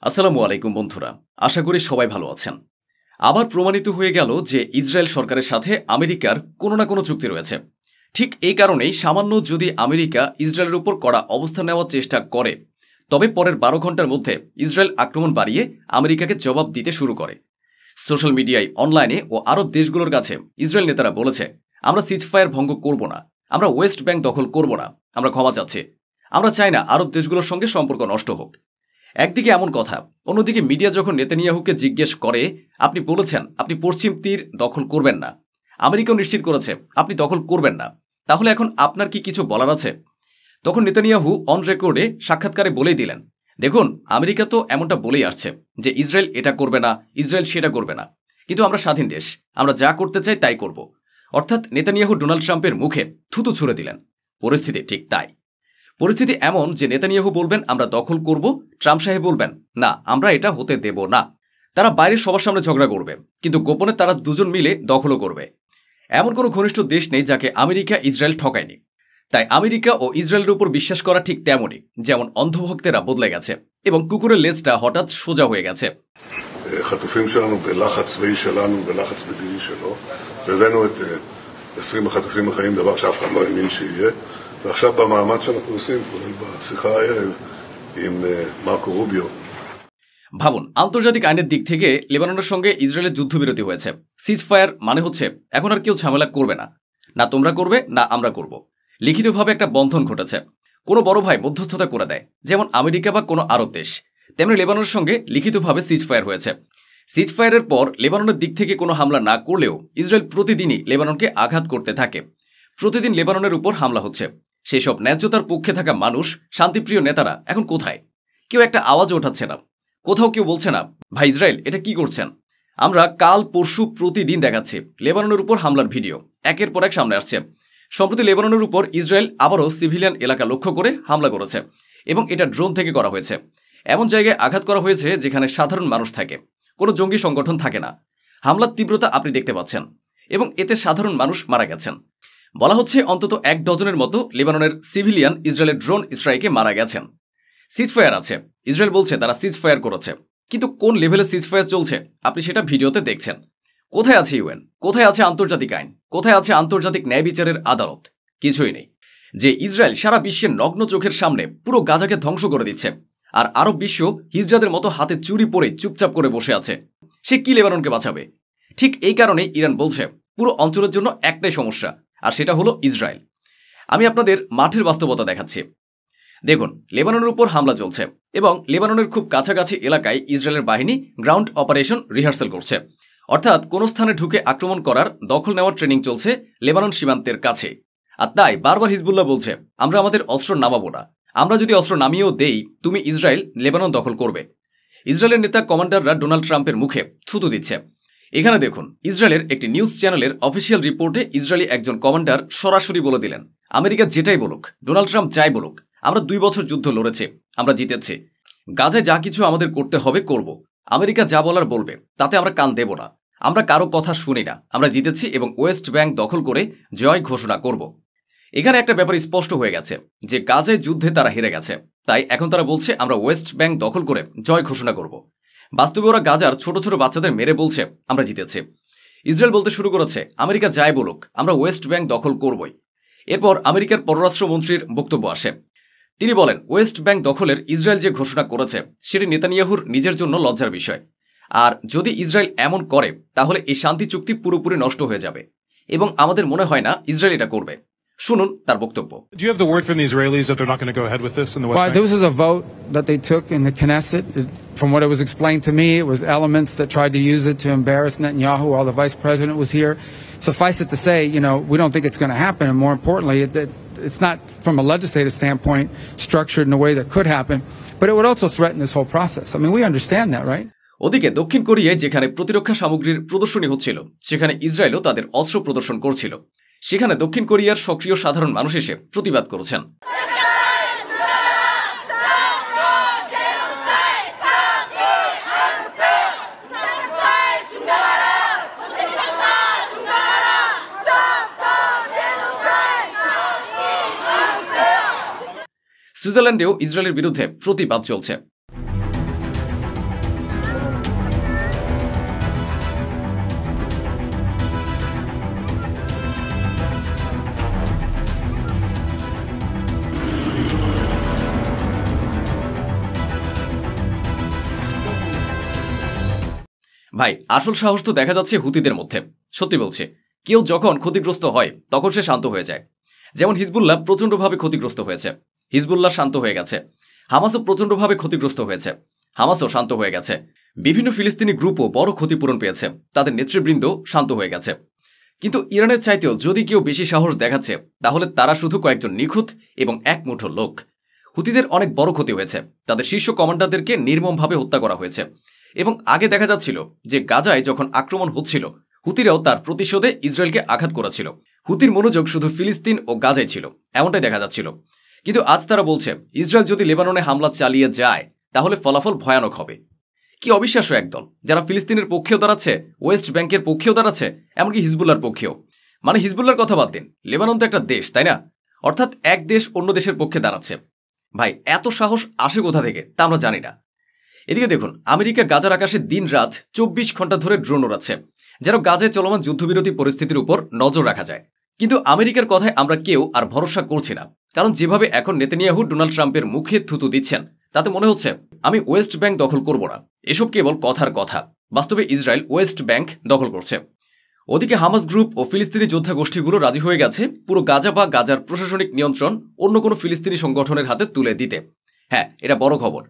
আসসালামু আলাইকুম বন্ধুরা, আশা করি সবাই ভালো আছেন। আবার প্রমাণিত হয়ে গেল যে ইসরায়েল সরকারের সাথে আমেরিকার কোনো না কোনো চুক্তি রয়েছে। ঠিক এই কারণেই সামান্য যদি আমেরিকা ইসরায়েলের উপর কড়া অবস্থান নেওয়ার চেষ্টা করে, তবে পরের 12 ঘন্টার মধ্যে ইসরায়েল আক্রমণ বাড়িয়ে আমেরিকাকে জবাব দিতে শুরু করে। সোশ্যাল মিডিয়ায়, অনলাইনে ও আরব দেশগুলোর কাছে ইসরায়েল নেতারা বলেছে, আমরা সিজফায়ার ভঙ্গ করব না, আমরা ওয়েস্ট ব্যাংক দখল করব না, আমরা ক্ষমা চাচ্ছি, আমরা চাই না আরব দেশগুলোর সঙ্গে সম্পর্ক নষ্ট হোক। একদিকে এমন কথা, অন্যদিকে মিডিয়া যখন নেতানিয়াহুকে জিজ্ঞেস করে, আপনি বলেছেন আপনি পশ্চিম তীর দখল করবেন না, আমেরিকাও নিশ্চিত করেছে আপনি দখল করবেন না, তাহলে এখন আপনার কি কিছু বলার আছে? তখন নেতানিয়াহু অন রেকর্ডে সাক্ষাৎকারে বলেই দিলেন, দেখুন, আমেরিকা তো এমনটা বলেই আসছে যে ইসরায়েল এটা করবে না, ইসরায়েল সেটা করবে না, কিন্তু আমরা স্বাধীন দেশ, আমরা যা করতে চাই তাই করব। অর্থাৎ নেতানিয়াহু ডোনাল্ড ট্রাম্পের মুখে থুতু ছুঁড়ে দিলেন। পরিস্থিতি ঠিক তাই। পরিস্থিতি এমন যে নেতানিয়াহু বলবেন আমরা দখল করব, ট্রাম্প সাহেব বলবেন না, আমরা এটা হতে দেব না। তারা বাইরের সবার সামনে ঝগড়া করবে, কিন্তু গোপনে তারা দুজন মিলে দখলও করবে। এমন কোনো ঘনিষ্ঠ দেশ নেই যাকে আমেরিকা ইসরায়েল ঠকায়নি। তাই আমেরিকা ও ইসরায়েলের উপর বিশ্বাস করা ঠিক তেমনই, যেমন অন্ধভক্তেরা বদলে গেছে এবং কুকুরের লেজটা হঠাৎ সোজা হয়ে গেছে। חטופים שלנו בלחץ צבאי שלנו, בלחץ מדיני שלו, והבאנו את 20 החטופים החיים, דבר שאף אחד לא האמין שיהיה, ועכשיו במאמץ שאנחנו עושים, כולל בשיחה הערב עם מרקו רוביו. ভাবুন, আন্তর্জাতিক আইনের দিক থেকে লেবাননের সঙ্গে ইসরায়েলের যুদ্ধবিরতি হয়েছে। সিজফায়ার মানে হচ্ছে এখন আর কেউ ঝামেলা করবে না, না তোমরা করবে না আমরা করব। লিখিতভাবে একটা বন্ধন ঘটেছে। কোনো বড় ভাই মধ্যস্থতা করে দেয়, যেমন আমেরিকা বা কোনো আরব দেশ, তেমনি লেবাননের সঙ্গে লিখিতভাবে সিজফায়ার হয়েছে। সিজফায়ারের পর লেবাননের দিক থেকে কোনো হামলা না করলেও ইসরায়েল প্রতিদিনই লেবাননকে আঘাত করতে থাকে। প্রতিদিন লেবাননের উপর হামলা হচ্ছে। সেই সব ন্যায্যতার পক্ষে থাকা মানুষ, শান্তিপ্রিয় নেতারা এখন কোথায়? কেউ একটা আওয়াজ ওঠাচ্ছে না। কোথাও কেউ বলছে না, ভাই ইসরায়েল এটা কি করছেন? আমরা কাল পরশু প্রতিদিন দেখাচ্ছি লেবাননের উপর হামলার ভিডিও একের পর এক সামনে আসছে। সম্প্রতি লেবাননের উপর ইসরায়েল আবারও সিভিলিয়ান এলাকা লক্ষ্য করে হামলা করেছে, এবং এটা ড্রোন থেকে করা হয়েছে। এমন জায়গায় আঘাত করা হয়েছে যেখানে সাধারণ মানুষ থাকে, কোনো জঙ্গি সংগঠন থাকে না। হামলার তীব্রতা আপনি দেখতে পাচ্ছেন, এবং এতে সাধারণ মানুষ মারা গেছেন। বলা হচ্ছে অন্তত 1 ডজনের মতো লেবাননের সিভিলিয়ান ইসরায়েলের ড্রোন স্ট্রাইকে মারা গেছেন। সিজফায়ার আছে, ইসরায়েল বলছে তারা সিজফায়ার করেছে, কিন্তু কোন লেভেলে সিজফায়ার চলছে আপনি সেটা ভিডিওতে দেখছেন। কোথায় আছে ইউএন? কোথায় আছে আন্তর্জাতিক আইন? কোথায় আছে আন্তর্জাতিক ন্যায় বিচারের আদালত? কিছুই নেই। যে ইসরায়েল সারা বিশ্বের নগ্ন চোখের সামনে পুরো গাজাকে ধ্বংস করে দিচ্ছে, আর আরব বিশ্ব হিজড়াদের মতো হাতে চুরি পরে চুপচাপ করে বসে আছে, সে কি লেবাননকে বাঁচাবে? ঠিক এই কারণেই ইরান বলছে পুরো অঞ্চলের জন্য একটাই সমস্যা, আর সেটা হলো ইসরায়েল। আমি আপনাদের মাঠের বাস্তবতা দেখাচ্ছি। দেখুন, লেবাননের উপর হামলা চলছে, এবং লেবাননের খুব কাছাকাছি এলাকায় ইসরায়েলের বাহিনী গ্রাউন্ড অপারেশন রিহার্সাল করছে। অর্থাৎ কোনো স্থানে ঢুকে আক্রমণ করার, দখল নেওয়ার ট্রেনিং চলছে লেবানন সীমান্তের কাছে। আর তাই বারবার হিজবুল্লাহ বলছে আমরা আমাদের অস্ত্র নামাবো না, আমরা যদি অস্ত্র নামিয়েও দেই, তুমি ইসরায়েল লেবানন দখল করবে। ইসরায়েলের নেতা কমান্ডাররা ডোনাল্ড ট্রাম্পের মুখে থুতু দিচ্ছে। এখানে দেখুন, ইসরায়েলের একটি নিউজ চ্যানেলের অফিসিয়াল রিপোর্টে ইসরায়েলি একজন কমান্ডার সরাসরি বলে দিলেন, আমেরিকা যেটাই বলুক, ডোনাল্ড ট্রাম্প যাই বলুক, আমরা 2 বছর যুদ্ধ লড়েছি, আমরা জিতেছি, গাজায় যা কিছু আমাদের করতে হবে করব, আমেরিকা যা বলার বলবে, তাতে আমরা কান দেব না, আমরা কারো কথা শুনি না, আমরা জিতেছি এবং ওয়েস্ট ব্যাংক দখল করে জয় ঘোষণা করব। এখানে একটা ব্যাপার স্পষ্ট হয়ে গেছে যে গাজায় যুদ্ধে তারা হেরে গেছে, তাই এখন তারা বলছে আমরা ওয়েস্ট ব্যাংক দখল করে জয় ঘোষণা করব। বাস্তবে ওরা গাজার ছোট ছোট বাচ্চাদের মেরে বলছে আমরা জিতেছি। ইসরায়েল বলতে শুরু করেছে আমেরিকা যাই বলুক, আমরা ওয়েস্ট ব্যাংক দখল করবই। এরপর আমেরিকার পররাষ্ট্রমন্ত্রীর বক্তব্য আসে। তিনি বলেন ওয়েস্ট ব্যাংক দখলের ইসরায়েল যে ঘোষণা করেছে সেটি নেতানিয়াহুর নিজের জন্য লজ্জার বিষয়, আর যদি ইসরায়েল এমন করে তাহলে এই শান্তি চুক্তি পুরোপুরি নষ্ট হয়ে যাবে, এবং আমাদের মনে হয় না ইসরায়েল এটা করবে। শুনুন তার বক্তব্য। Do you have the word from the Israelis that they're not going to go ahead with this in the West Bank? Well, this was a vote that they took in the Knesset. From what it was explained to me, it was elements that tried to use it to embarrass Netanyahu while the vice president was here. Suffice it to say, we don't think it's going to happen, and more importantly, it's not from a legislative standpoint structured in a way that could happen, but it would also threaten this whole process. I mean, we understand that, right? ওদিকে দক্ষিণ কোরিয়ায় যেখানে প্রতিরক্ষা সামগ্রীর প্রদর্শনী হচ্ছিল, সেখানে ইসরায়েলও তাদের অস্ত্র প্রদর্শন করছিল। সেখানে দক্ষিণ কোরিয়ার সক্রিয় সাধারণ মানুষ এসে প্রতিবাদ করেছেন। সুইজারল্যান্ডেও ইসরায়েলের বিরুদ্ধে প্রতিবাদ চলছে। ভাই আসল সাহস তো দেখা যাচ্ছে হুতিদের মধ্যে। সত্যি বলছে, কেউ যখন ক্ষতিগ্রস্ত হয় তখন সে শান্ত হয়ে যায়। যেমন হিজবুল্লাহ প্রচণ্ডভাবে ক্ষতিগ্রস্ত হয়েছে, হিজবুল্লাহ শান্ত হয়ে গেছে। হামাসও প্রচণ্ডভাবে ক্ষতিগ্রস্ত হয়েছে, হামাসও শান্ত হয়ে গেছে। বিভিন্ন ফিলিস্তিনি গ্রুপও বড় ক্ষতিপূরণ পেয়েছে, তাদের নেতৃবৃন্দ শান্ত হয়ে গেছে। কিন্তু ইরানের চাইতেও যদি কেউ বেশি সাহস দেখাচ্ছে তাহলে তারা শুধু কয়েকজন নিখুঁত এবং এক মুঠো লোক। হুতিদের অনেক বড় ক্ষতি হয়েছে, তাদের শীর্ষ কমান্ডারদেরকে নির্মমভাবে হত্যা করা হয়েছে। এবং আগে দেখা যাচ্ছিল যে গাজায় যখন আক্রমণ হচ্ছিল হুতিরাও তার প্রতিশোধে ইসরায়েলকে আঘাত করেছিল। হুতির মনোযোগ শুধু ফিলিস্তিন ও গাজায় ছিল, এমনটাই দেখা যাচ্ছিল। কিন্তু আজ তারা বলছে ইসরায়েল যদি লেবাননে হামলা চালিয়ে যায় তাহলে ফলাফল ভয়ানক হবে। কি অবিশ্বাস্য একদল, যারা ফিলিস্তিনের পক্ষেও দাঁড়াচ্ছে, ওয়েস্ট ব্যাংকের পক্ষেও দাঁড়াচ্ছে, এমনকি হিজবুল্লার পক্ষেও। মানে হিজবুল্লার কথা বাদ দিন, লেবানন তো একটা দেশ, তাই না? অর্থাৎ এক দেশ অন্য দেশের পক্ষে দাঁড়াচ্ছে। ভাই এত সাহস আসে কোথা থেকে তা আমরা জানি না। এদিকে দেখুন, আমেরিকা গাজার আকাশে দিন রাত 24 ঘন্টা ধরে ড্রোন ওড়াচ্ছে, যেন গাজায় চলমান যুদ্ধবিরতি পরিস্থিতির উপর নজর রাখা যায়। কিন্তু আমেরিকার কথায় আমরা কেউ আর ভরসা করছি না, কারণ যেভাবে এখন নেতানিয়াহু ডোনাল্ড ট্রাম্পের মুখে থুতু দিচ্ছেন তাতে মনে হচ্ছে আমি ওয়েস্ট ব্যাংক দখল করব না, এসব কেবল কথার কথা। বাস্তবে ইসরায়েল ওয়েস্ট ব্যাংক দখল করছে। ওদিকে হামাস গ্রুপ ও ফিলিস্তিনি যোদ্ধা গোষ্ঠীগুলো রাজি হয়ে গেছে পুরো গাজা বা গাজার প্রশাসনিক নিয়ন্ত্রণ অন্য কোনো ফিলিস্তিনি সংগঠনের হাতে তুলে দিতে। হ্যাঁ, এটা বড় খবর।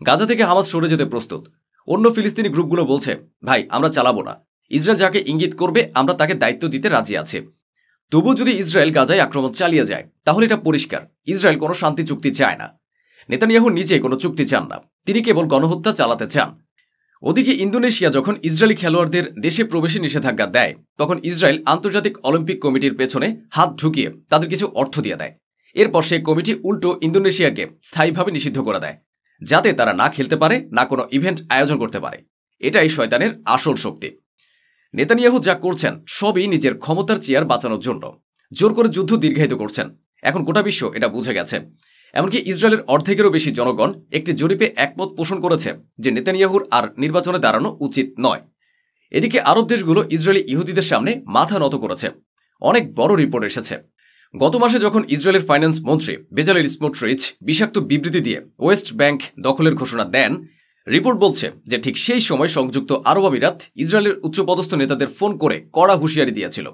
গাজা থেকে হামাস সরে যেতে প্রস্তুত। অন্য ফিলিস্তিনি গ্রুপগুলো বলছে ভাই আমরা চালাবো না, ইসরায়েল যাকে ইঙ্গিত করবে আমরা তাকে দায়িত্ব দিতে রাজি আছি। তবু যদি ইসরায়েল গাজায় আক্রমণ চালিয়ে যায় তাহলে এটা পরিষ্কার ইসরায়েল কোনো শান্তি চুক্তি চায় না। নেতানিয়াহু নিজে কোনো চুক্তি চান না, তিনি কেবল গণহত্যা চালাতে চান। ওদিকে ইন্দোনেশিয়া যখন ইসরায়েলি খেলোয়াড়দের দেশে প্রবেশে নিষেধাজ্ঞা দেয় তখন ইসরায়েল আন্তর্জাতিক অলিম্পিক কমিটির পেছনে হাত ঢুকিয়ে তাদের কিছু অর্থ দিয়ে দেয়। এরপর সেই কমিটি উল্টো ইন্দোনেশিয়াকে স্থায়ীভাবে নিষিদ্ধ করে দেয়, যাতে তারা না খেলতে পারে, না কোনো ইভেন্ট আয়োজন করতে পারে। এটাই শয়তানের আসল শক্তি। নেতানিয়াহু যা করছেন সবই নিজের ক্ষমতার চেয়ার বাঁচানোর জন্য। জোর করে যুদ্ধ দীর্ঘায়িত করছেন। এখন গোটা বিশ্ব এটা বুঝে গেছে। এমনকি ইসরায়েলের অর্ধেকেরও বেশি জনগণ একটি জরিপে একমত পোষণ করেছে যে নেতানিয়াহুর আর নির্বাচনে দাঁড়ানো উচিত নয়। এদিকে আরব দেশগুলো ইসরায়েলি ইহুদিদের সামনে মাথা নত করেছে। অনেক বড় রিপোর্ট এসেছে। গত মাসে যখন ইসরায়েলের ফাইন্যান্স মন্ত্রী বেজালেল স্মোটরিচ বিষাক্ত বিবৃতি দিয়ে ওয়েস্ট ব্যাংক দখলের ঘোষণা দেন, রিপোর্ট বলছে যে ঠিক সেই সময় সংযুক্ত আরব আমিরাত ইসরায়েলের উচ্চপদস্থ নেতাদের ফোন করে কড়া হুঁশিয়ারি দিয়েছিল,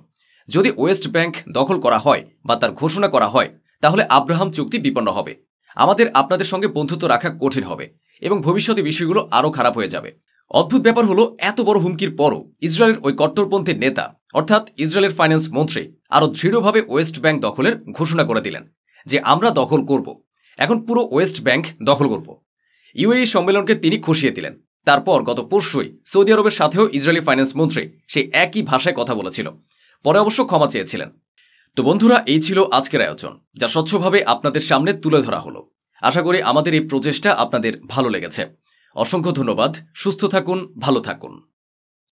যদি ওয়েস্ট ব্যাংক দখল করা হয় বা তার ঘোষণা করা হয় তাহলে আব্রাহাম চুক্তি বিপন্ন হবে, আমাদের আপনাদের সঙ্গে বন্ধুত্ব রাখা কঠিন হবে এবং ভবিষ্যতে বিষয়গুলো আরও খারাপ হয়ে যাবে। অদ্ভুত ব্যাপার হলো এত বড় হুমকির পরও ইসরায়েলের ওই কট্টরপন্থী নেতা অর্থাৎ ইসরায়েলের ফাইন্যান্স মন্ত্রী আরও দৃঢ়ভাবে ওয়েস্ট ব্যাংক দখলের ঘোষণা করে দিলেন যে আমরা দখল করব, এখন পুরো ওয়েস্ট ব্যাংক দখল করব। ইউএই সম্মেলনকে তিনি খসিয়ে দিলেন। তারপর গত পরশুই সৌদি আরবের সাথেও ইসরায়েলি ফাইন্যান্স মন্ত্রী সেই একই ভাষায় কথা বলেছিল, পরে অবশ্য ক্ষমা চেয়েছিলেন। তো বন্ধুরা, এই ছিল আজকের আয়োজন, যা স্বচ্ছভাবে আপনাদের সামনে তুলে ধরা হলো। আশা করি আমাদের এই প্রচেষ্টা আপনাদের ভালো লেগেছে। অসংখ্য ধন্যবাদ। সুস্থ থাকুন, ভালো থাকুন।